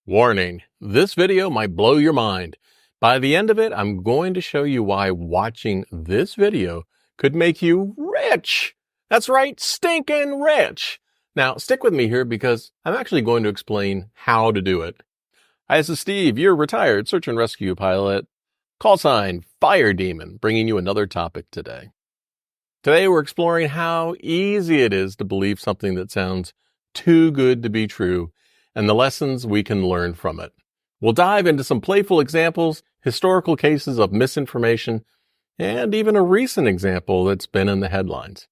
Warning, this video might blow your mind. By the end of it, I'm going to show you why watching this video could make you rich. That's right, stinking rich. Now, stick with me here because I'm actually going to explain how to do it. Hi, this is Steve, your retired search and rescue pilot. Call sign, Fire Demon, bringing you another topic today. Today, we're exploring how easy it is to believe something that sounds too good to be true and the lessons we can learn from it. We'll dive into some playful examples, historical cases of misinformation, and even a recent example that's been in the headlines.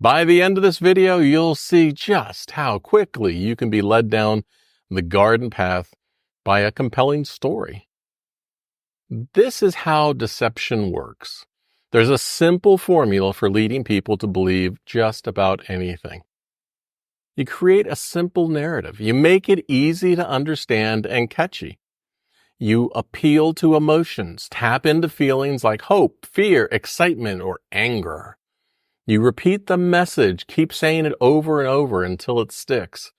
By the end of this video, you'll see just how quickly you can be led down the garden path by a compelling story. This is how deception works. There's a simple formula for leading people to believe just about anything. You create a simple narrative. You make it easy to understand and catchy. You appeal to emotions, tap into feelings like hope, fear, excitement, or anger. You repeat the message, keep saying it over and over until it sticks.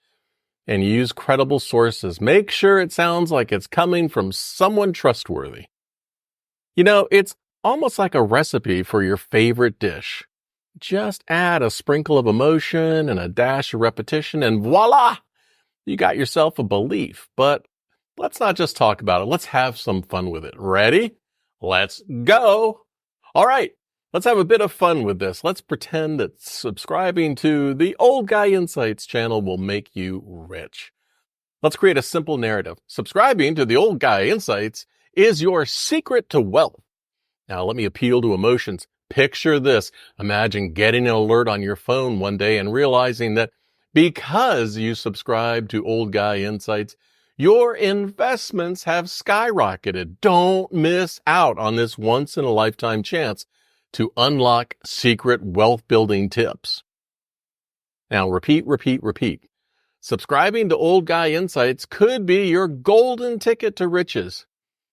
And you use credible sources. Make sure it sounds like it's coming from someone trustworthy. You know, it's almost like a recipe for your favorite dish. Just add a sprinkle of emotion and a dash of repetition and voila! You got yourself a belief. But let's not just talk about it. Let's have some fun with it. Ready? Let's go! All right, let's have a bit of fun with this. Let's pretend that subscribing to the Old Guy Insights channel will make you rich. Let's create a simple narrative. Subscribing to the Old Guy Insights is your secret to wealth. Now, let me appeal to emotions. Picture this. Imagine getting an alert on your phone one day and realizing that because you subscribe to Old Guy Insights, your investments have skyrocketed. Don't miss out on this once-in-a-lifetime chance to unlock secret wealth-building tips. Now, repeat, repeat, repeat. Subscribing to Old Guy Insights could be your golden ticket to riches.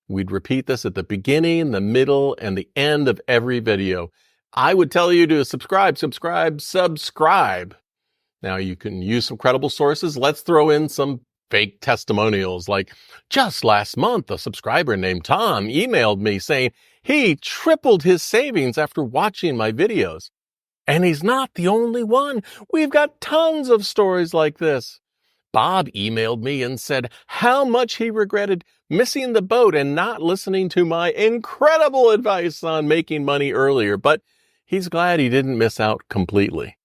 We'd repeat this at the beginning, the middle, and the end of every video. I would tell you to subscribe, subscribe, subscribe. Now you can use some credible sources. Let's throw in some fake testimonials like, just last month, a subscriber named Tom emailed me saying he tripled his savings after watching my videos. And he's not the only one. We've got tons of stories like this. Bob emailed me and said how much he regretted missing the boat and not listening to my incredible advice on making money earlier, but he's glad he didn't miss out completely.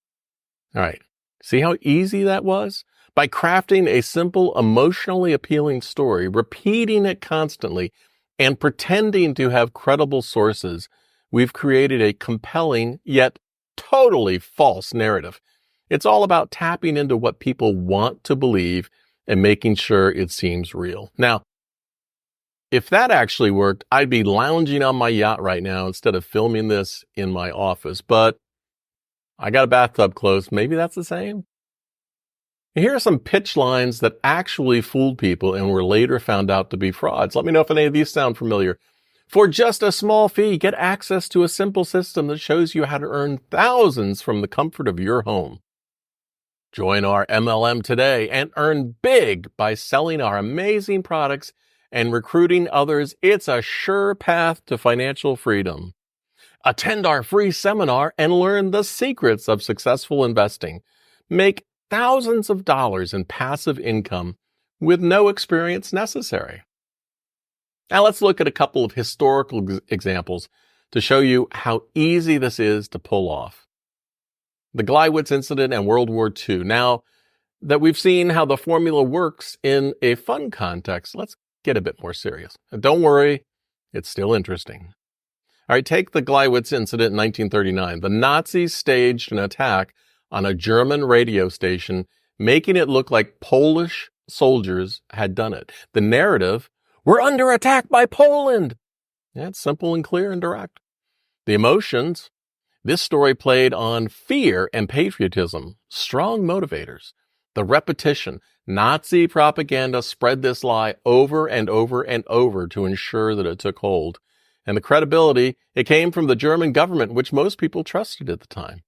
All right, see how easy that was? By crafting a simple, emotionally appealing story, repeating it constantly, and pretending to have credible sources, we've created a compelling yet totally false narrative. It's all about tapping into what people want to believe and making sure it seems real. Now, if that actually worked, I'd be lounging on my yacht right now instead of filming this in my office. But I got a bathtub close. Maybe that's the same. Here are some pitch lines that actually fooled people and were later found out to be frauds. Let me know if any of these sound familiar. For just a small fee, get access to a simple system that shows you how to earn thousands from the comfort of your home. Join our MLM today and earn big by selling our amazing products and recruiting others. It's a sure path to financial freedom. Attend our free seminar and learn the secrets of successful investing. Make thousands of dollars in passive income with no experience necessary. Now let's look at a couple of historical examples to show you how easy this is to pull off. The Gleiwitz Incident and World War II. Now that we've seen how the formula works in a fun context, let's get a bit more serious. And don't worry, it's still interesting. All right, take the Gleiwitz Incident in 1939. The Nazis staged an attack on a German radio station, making it look like Polish soldiers had done it. The narrative, we're under attack by Poland. That's simple and clear and direct. The emotions, this story played on fear and patriotism, strong motivators. The repetition, Nazi propaganda spread this lie over and over and over to ensure that it took hold. And the credibility, it came from the German government, which most people trusted at the time.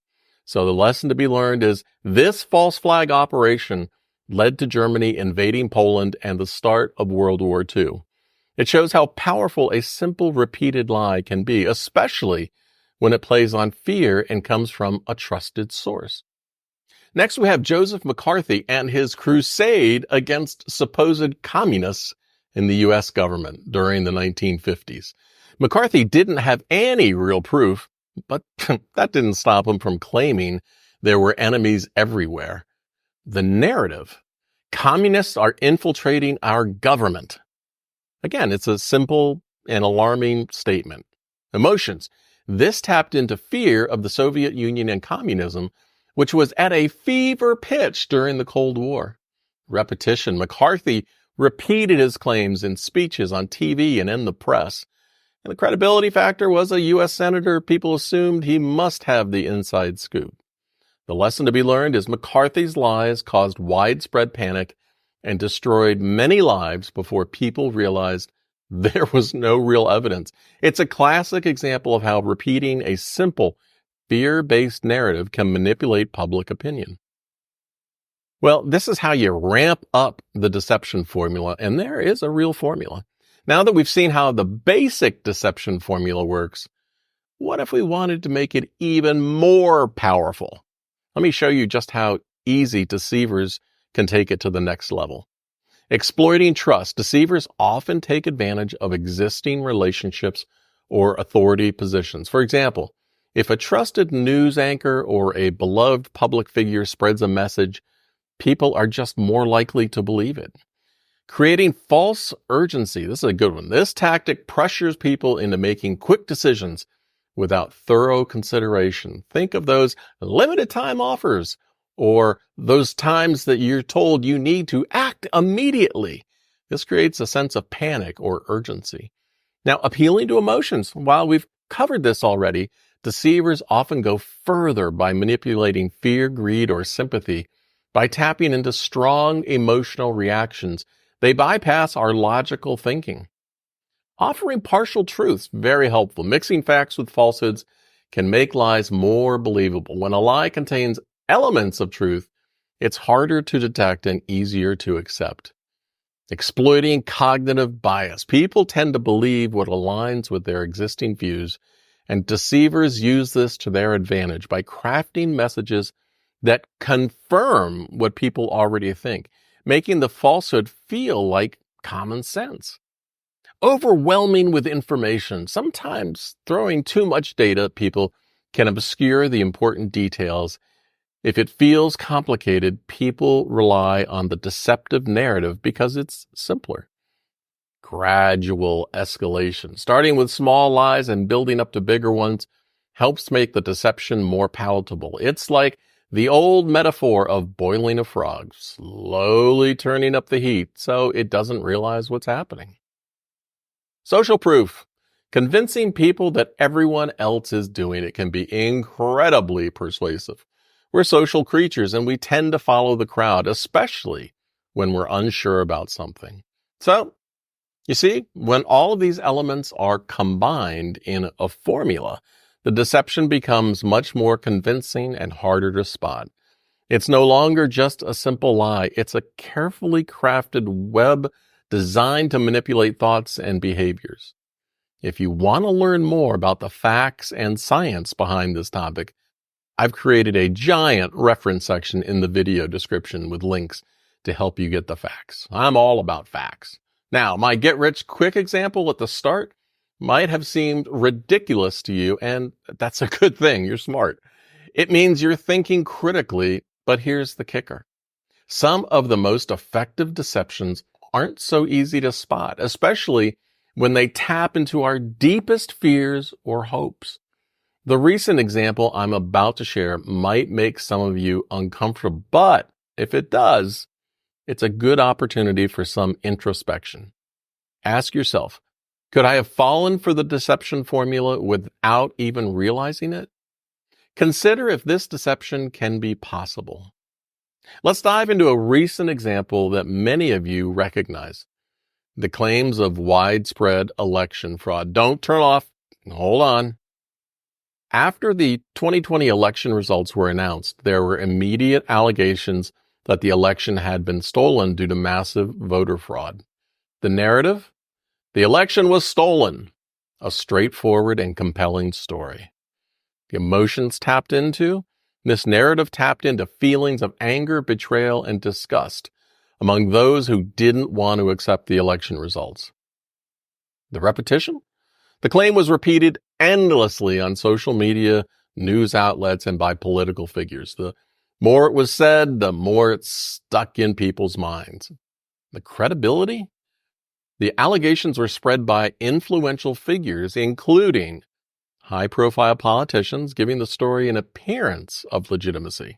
So the lesson to be learned is this false flag operation led to Germany invading Poland and the start of World War II. It shows how powerful a simple repeated lie can be, especially when it plays on fear and comes from a trusted source. Next, we have Joseph McCarthy and his crusade against supposed communists in the U.S. government during the 1950s. McCarthy didn't have any real proof, but that didn't stop him from claiming there were enemies everywhere. The narrative: communists are infiltrating our government. Again, it's a simple and alarming statement. Emotions: this tapped into fear of the Soviet Union and communism, which was at a fever pitch during the Cold War. Repetition: McCarthy repeated his claims in speeches on TV and in the press. And the credibility factor: was a U.S. senator. People assumed he must have the inside scoop. The lesson to be learned is McCarthy's lies caused widespread panic and destroyed many lives before people realized there was no real evidence. It's a classic example of how repeating a simple, fear-based narrative can manipulate public opinion. Well, this is how you ramp up the deception formula, and there is a real formula. Now that we've seen how the basic deception formula works, what if we wanted to make it even more powerful? Let me show you just how easy deceivers can take it to the next level. Exploiting trust: deceivers often take advantage of existing relationships or authority positions. For example, if a trusted news anchor or a beloved public figure spreads a message, people are just more likely to believe it. Creating false urgency: this is a good one. This tactic pressures people into making quick decisions without thorough consideration. Think of those limited time offers or those times that you're told you need to act immediately. This creates a sense of panic or urgency. Now, appealing to emotions: while we've covered this already, deceivers often go further by manipulating fear, greed, or sympathy. By tapping into strong emotional reactions, they bypass our logical thinking. Offering partial truths: very helpful. Mixing facts with falsehoods can make lies more believable. When a lie contains elements of truth, it's harder to detect and easier to accept. Exploiting cognitive bias: people tend to believe what aligns with their existing views, and deceivers use this to their advantage by crafting messages that confirm what people already think, making the falsehood feel like common sense. Overwhelming with information: sometimes throwing too much data at people can obscure the important details. If it feels complicated, people rely on the deceptive narrative because it's simpler. Gradual escalation: starting with small lies and building up to bigger ones, helps make the deception more palatable. It's like the old metaphor of boiling a frog, slowly turning up the heat so it doesn't realize what's happening. Social proof: convincing people that everyone else is doing it can be incredibly persuasive. We're social creatures and we tend to follow the crowd, especially when we're unsure about something. So, you see, when all of these elements are combined in a formula, the deception becomes much more convincing and harder to spot. It's no longer just a simple lie. It's a carefully crafted web designed to manipulate thoughts and behaviors. If you want to learn more about the facts and science behind this topic, I've created a giant reference section in the video description with links to help you get the facts. I'm all about facts. Now, my get-rich-quick example at the start might have seemed ridiculous to you, and that's a good thing. You're smart. It means you're thinking critically, but here's the kicker. Some of the most effective deceptions aren't so easy to spot, especially when they tap into our deepest fears or hopes. The recent example I'm about to share might make some of you uncomfortable, but if it does, it's a good opportunity for some introspection. Ask yourself, could I have fallen for the deception formula without even realizing it? Consider if this deception can be possible. Let's dive into a recent example that many of you recognize: the claims of widespread election fraud. Don't turn off. Hold on. After the 2020 election results were announced, there were immediate allegations that the election had been stolen due to massive voter fraud. The narrative? The election was stolen. A straightforward and compelling story. The emotions tapped into? This narrative tapped into feelings of anger, betrayal, and disgust among those who didn't want to accept the election results. The repetition? The claim was repeated endlessly on social media, news outlets, and by political figures. The more it was said, the more it stuck in people's minds. The credibility? The allegations were spread by influential figures, including high-profile politicians, giving the story an appearance of legitimacy.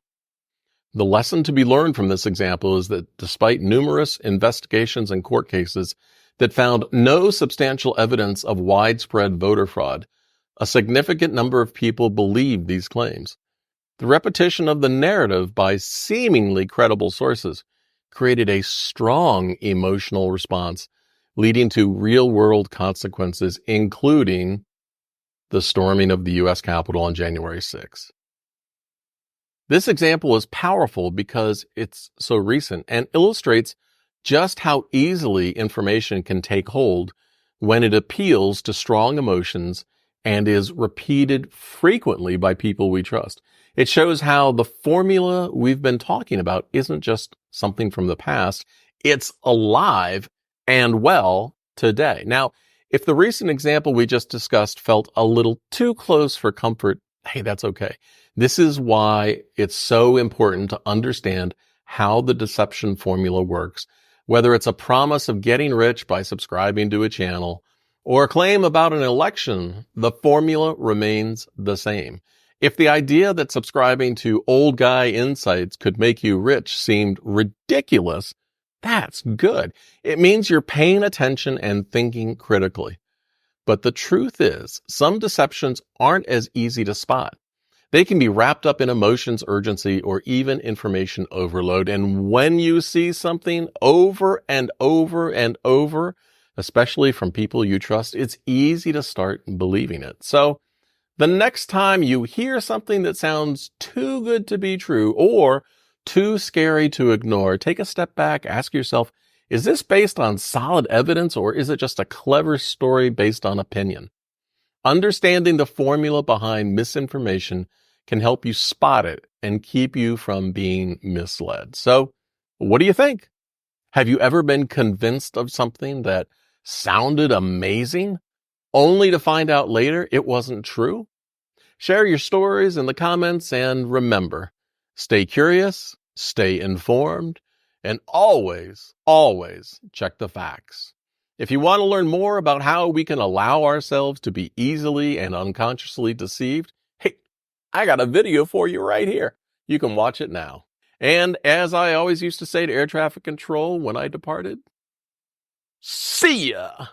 The lesson to be learned from this example is that despite numerous investigations and court cases that found no substantial evidence of widespread voter fraud, a significant number of people believed these claims. The repetition of the narrative by seemingly credible sources created a strong emotional response, leading to real-world consequences, including the storming of the U.S. Capitol on January 6th. This example is powerful because it's so recent and illustrates just how easily information can take hold when it appeals to strong emotions and is repeated frequently by people we trust. It shows how the formula we've been talking about isn't just something from the past, it's alive and well today. Now, if the recent example we just discussed felt a little too close for comfort, hey, that's okay. This is why it's so important to understand how the deception formula works, whether it's a promise of getting rich by subscribing to a channel or a claim about an election, the formula remains the same. If the idea that subscribing to old guy insights could make you rich seemed ridiculous, that's good. It means you're paying attention and thinking critically. But the truth is, some deceptions aren't as easy to spot. They can be wrapped up in emotions, urgency, or even information overload. And when you see something over and over and over, especially from people you trust, it's easy to start believing it. So the next time you hear something that sounds too good to be true or too scary to ignore, take a step back, ask yourself, is this based on solid evidence or is it just a clever story based on opinion? Understanding the formula behind misinformation can help you spot it and keep you from being misled. So, what do you think? Have you ever been convinced of something that sounded amazing, only to find out later it wasn't true? Share your stories in the comments and remember, stay curious, stay informed, and always, always check the facts. If you want to learn more about how we can allow ourselves to be easily and unconsciously deceived, hey, I got a video for you right here. You can watch it now. And as I always used to say to air traffic control when I departed, see ya!